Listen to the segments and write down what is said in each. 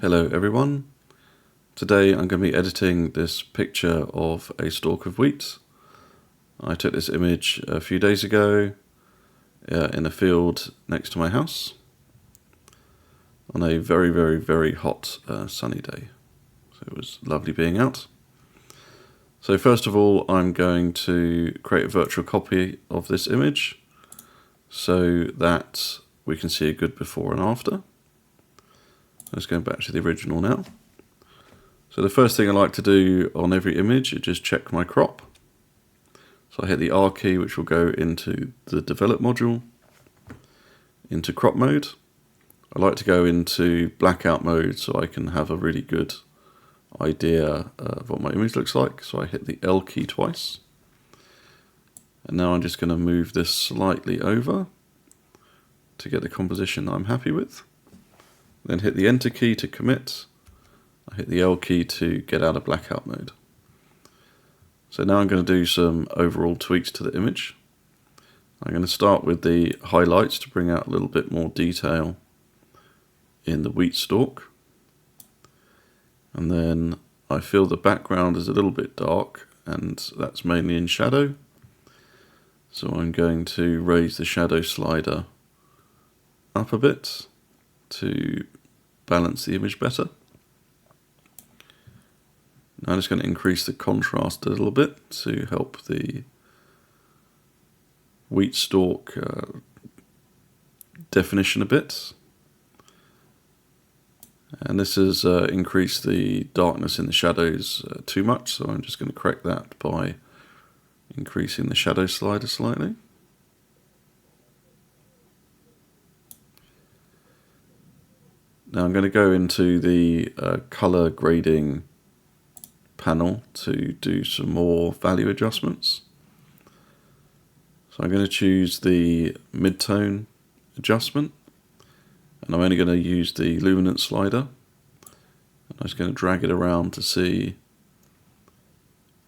Hello everyone. Today I'm going to be editing this picture of a stalk of wheat. I took this image a few days ago in a field next to my house on a very, very, very hot sunny day. So it was lovely being out. So first of all, I'm going to create a virtual copy of this image so that we can see a good before and after. Let's go back to the original now. So the first thing I like to do on every image is just check my crop. So I hit the R key, which will go into the develop module, into crop mode. I like to go into blackout mode so I can have a really good idea of what my image looks like. So I hit the L key twice. And now I'm just going to move this slightly over to get the composition that I'm happy with. Then hit the Enter key to commit. I hit the L key to get out of blackout mode. So now I'm going to do some overall tweaks to the image. I'm going to start with the highlights to bring out a little bit more detail in the wheat stalk. And then I feel the background is a little bit dark, and that's mainly in shadow. So I'm going to raise the shadow slider up a bit to balance the image better. Now I'm just going to increase the contrast a little bit to help the wheat stalk definition a bit. And this has increased the darkness in the shadows too much, so I'm just going to correct that by increasing the shadow slider slightly. Now I'm going to go into the color grading panel to do some more value adjustments. So I'm going to choose the mid-tone adjustment, and I'm only going to use the luminance slider. And I'm just going to drag it around to see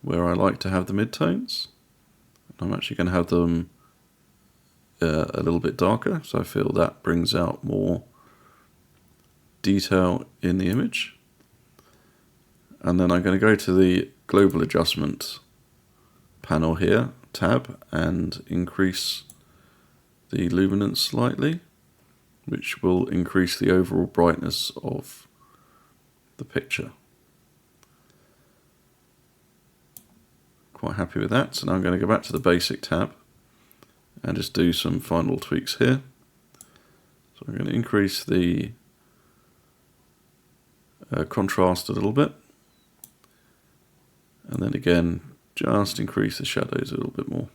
where I like to have the mid-tones. I'm actually going to have them a little bit darker, so I feel that brings out more detail in the image. And then I'm going to go to the global adjustment panel here, tab, and increase the luminance slightly, which will increase the overall brightness of the picture. Quite happy with that. So now I'm going to go back to the basic tab and just do some final tweaks here. So I'm going to increase the contrast a little bit, and then again just increase the shadows a little bit more.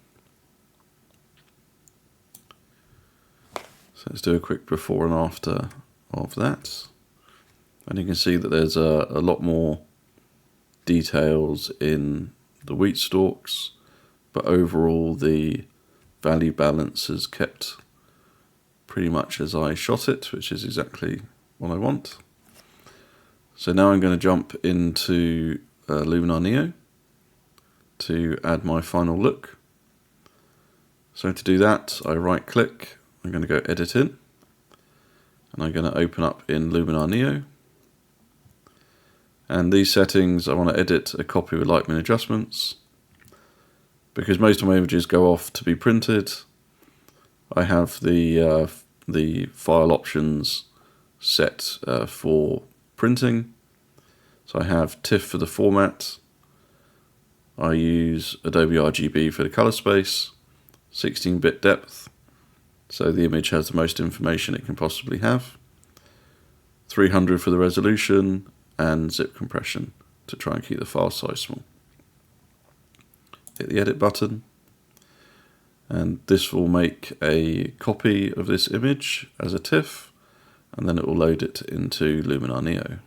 So let's do a quick before and after of that, and you can see that there's a lot more details in the wheat stalks, but overall the value balance is kept pretty much as I shot it, which is exactly what I want. So now I'm going to jump into Luminar Neo to add my final look. So to do that, I right click, I'm going to go edit in, and I'm going to open up in Luminar Neo. And these settings, I want to edit a copy with Lightroom adjustments. Because most of my images go off to be printed, I have the file options set for printing. So I have TIFF for the format, I use Adobe RGB for the color space, 16-bit depth, so the image has the most information it can possibly have, 300 for the resolution, and zip compression to try and keep the file size small. Hit the edit button, and this will make a copy of this image as a TIFF, and then it will load it into Luminar Neo.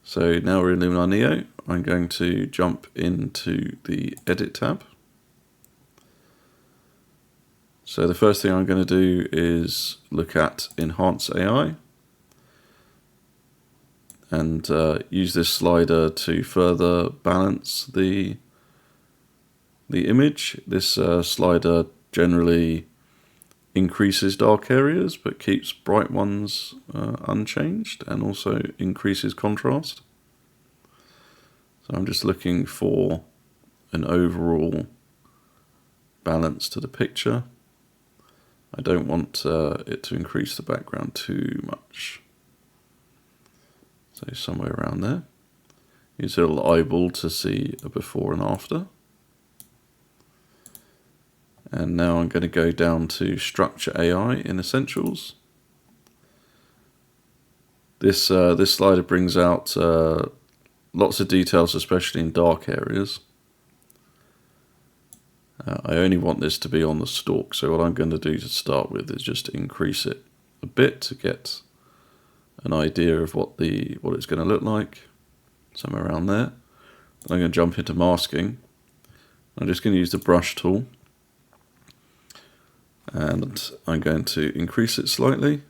So now we're in Luminar Neo, I'm going to jump into the Edit tab. So the first thing I'm going to do is look at Enhance AI and use this slider to further balance the the image. This slider generally increases dark areas but keeps bright ones unchanged, and also increases contrast. So I'm just looking for an overall balance to the picture. I don't want it to increase the background too much. So somewhere around there. Use a little eyeball to see a before and after. And now I'm going to go down to Structure AI in Essentials. This slider brings out lots of details, especially in dark areas. I only want this to be on the stalk, so what I'm going to do to start with is just increase it a bit to get an idea of what it's going to look like, somewhere around there. I'm going to jump into masking. I'm just going to use the brush tool, and I'm going to increase it slightly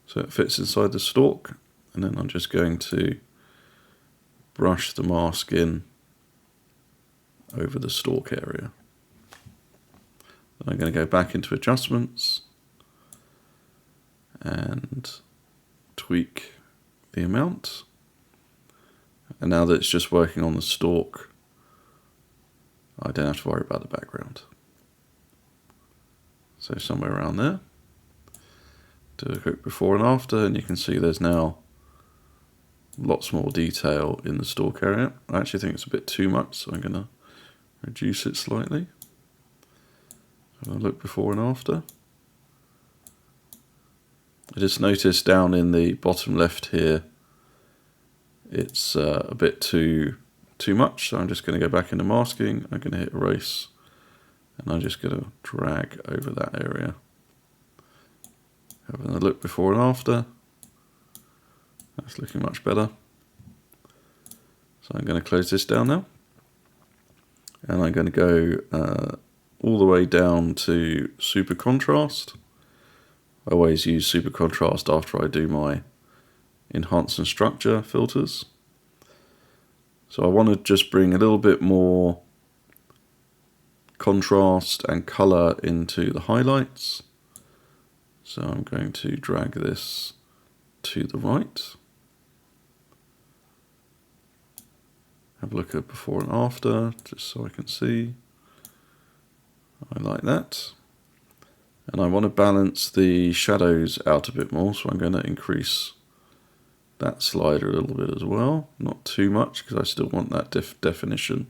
so it fits inside the stalk, and then I'm just going to brush the mask in over the stalk area. Then I'm going to go back into adjustments and tweak the amount. And now that it's just working on the stalk, I don't have to worry about the background. So somewhere around there. Do a quick before and after, and you can see there's now lots more detail in the stalk area. I actually think it's a bit too much, so I'm going to reduce it slightly. Have a look before and after. I just noticed down in the bottom left here, it's a bit too much, so I'm just going to go back into masking. I'm going to hit erase, and I'm just going to drag over that area. Having a look before and after. That's looking much better. So I'm going to close this down now. And I'm going to go all the way down to super contrast. I always use super contrast after I do my enhance and structure filters. So I want to just bring a little bit more contrast and color into the highlights. So I'm going to drag this to the right. Have a look at before and after, just so I can see. I like that. And I want to balance the shadows out a bit more, so I'm going to increase that slider a little bit as well. Not too much, because I still want that definition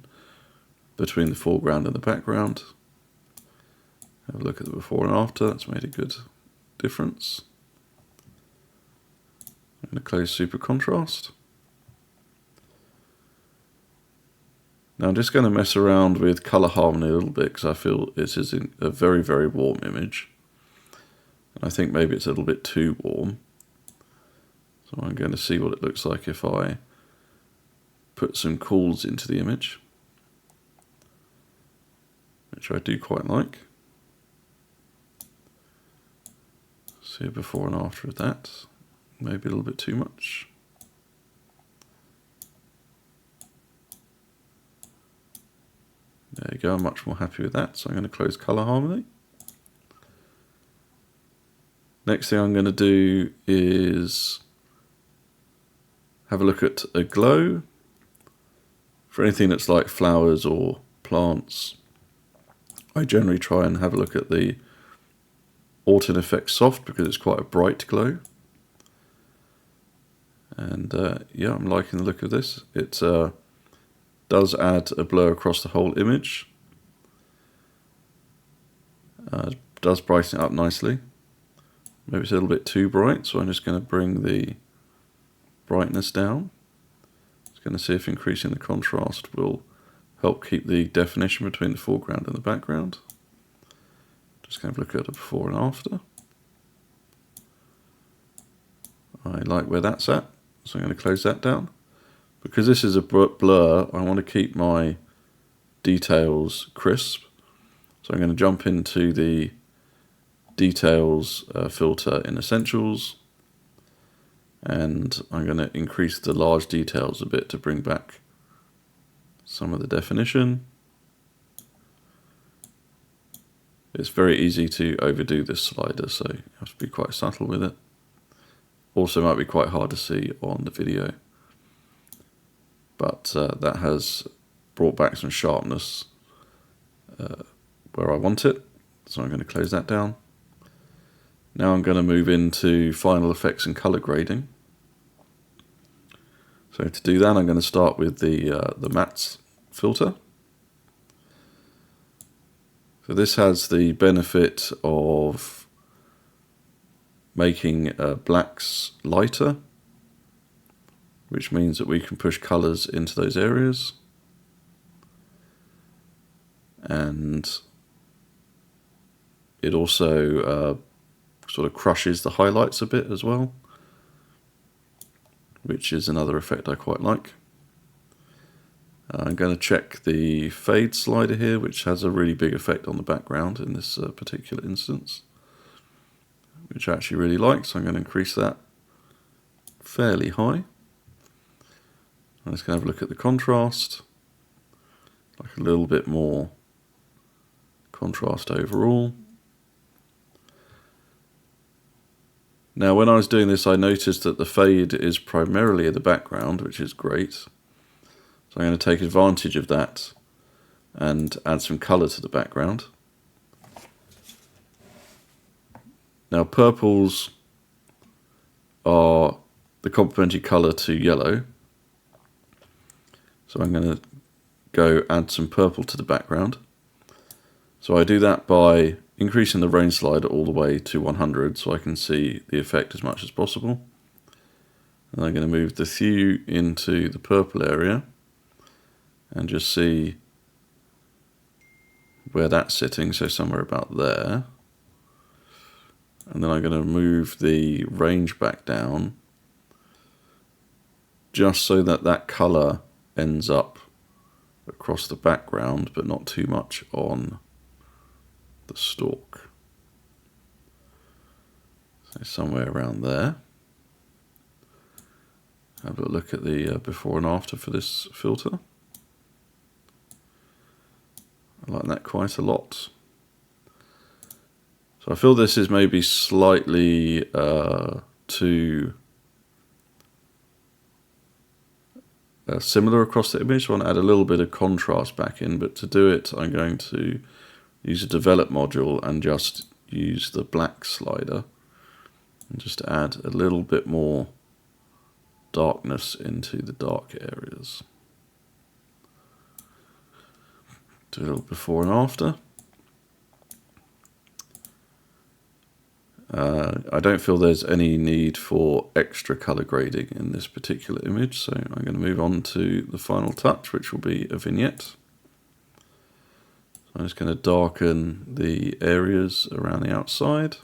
between the foreground and the background. Have a look at the before and after, that's made a good difference. I'm going to close super contrast. Now I'm just going to mess around with color harmony a little bit, because I feel this is a very, very warm image. And I think maybe it's a little bit too warm. So I'm going to see what it looks like if I put some cools into the image, which I do quite like. See a before and after of that. Maybe a little bit too much. There you go, I'm much more happy with that, so I'm going to close color harmony. Next thing I'm going to do is have a look at a glow. For anything that's like flowers or plants, I generally try and have a look at the Auto Effect Soft, because it's quite a bright glow. And yeah, I'm liking the look of this. It does add a blur across the whole image. Does brighten it up nicely. Maybe it's a little bit too bright, so I'm just going to bring the brightness down. Just going to see if increasing the contrast will help keep the definition between the foreground and the background. Just going to look at the before and after. I like where that's at, so I'm going to close that down. Because this is a blur, I want to keep my details crisp. So I'm going to jump into the details filter in Essentials, and I'm going to increase the large details a bit to bring back some of the definition. It's very easy to overdo this slider, so you have to be quite subtle with it. Also might be quite hard to see on the video, but that has brought back some sharpness where I want it, so I'm going to close that down. Now I'm going to move into final effects and color grading. So to do that, I'm going to start with the matte filter. So this has the benefit of making blacks lighter, which means that we can push colors into those areas. And it also sort of crushes the highlights a bit as well, which is another effect I quite like. I'm going to check the fade slider here, which has a really big effect on the background in this particular instance, which I actually really like, so I'm going to increase that fairly high. I'm just going to have a look at the contrast, like a little bit more contrast overall. Now when I was doing this, I noticed that the fade is primarily in the background, which is great. So I'm going to take advantage of that and add some colour to the background. Now purples are the complementary colour to yellow. So I'm going to go add some purple to the background. So I do that by increasing the range slider all the way to 100 so I can see the effect as much as possible. And I'm going to move the hue into the purple area and just see where that's sitting, so somewhere about there. And then I'm going to move the range back down just so that that colour ends up across the background but not too much on the stalk. So somewhere around there. Have a look at the before and after for this filter. I like that quite a lot. So I feel this is maybe slightly too similar across the image. So I want to add a little bit of contrast back in, but to do it I'm going to use a develop module and just use the black slider and just add a little bit more darkness into the dark areas. Do a little before and after. I don't feel there's any need for extra color grading in this particular image, so I'm going to move on to the final touch, which will be a vignette. So I'm just going to darken the areas around the outside.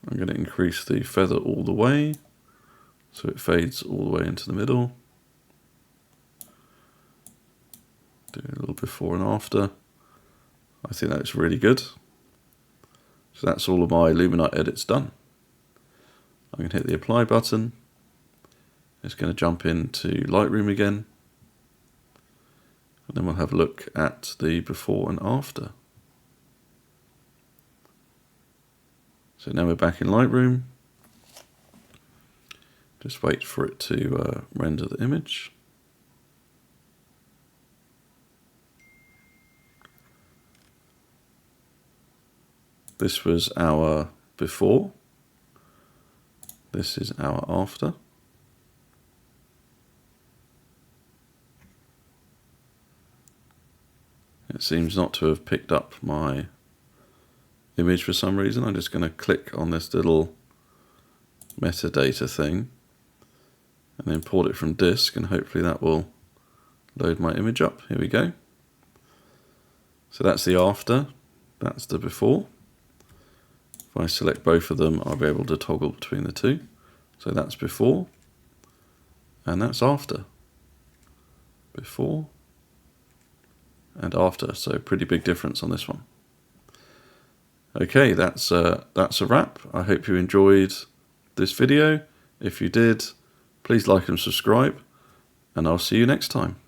I'm going to increase the feather all the way, so it fades all the way into the middle. Do a little before and after. I think that's really good. So that's all of my Luminite edits done. I'm going to hit the apply button. It's going to jump into Lightroom again. And then we'll have a look at the before and after. So now we're back in Lightroom. Just wait for it to render the image. This was our before. This is our after. It seems not to have picked up my image for some reason. I'm just going to click on this little metadata thing and import it from disk, and hopefully that will load my image up. Here we go. So that's the after, that's the before. If I select both of them, I'll be able to toggle between the two. So that's before, and that's after. Before and after, so pretty big difference on this one. Okay, that's a wrap. I hope you enjoyed this video. If you did, please like and subscribe, and I'll see you next time.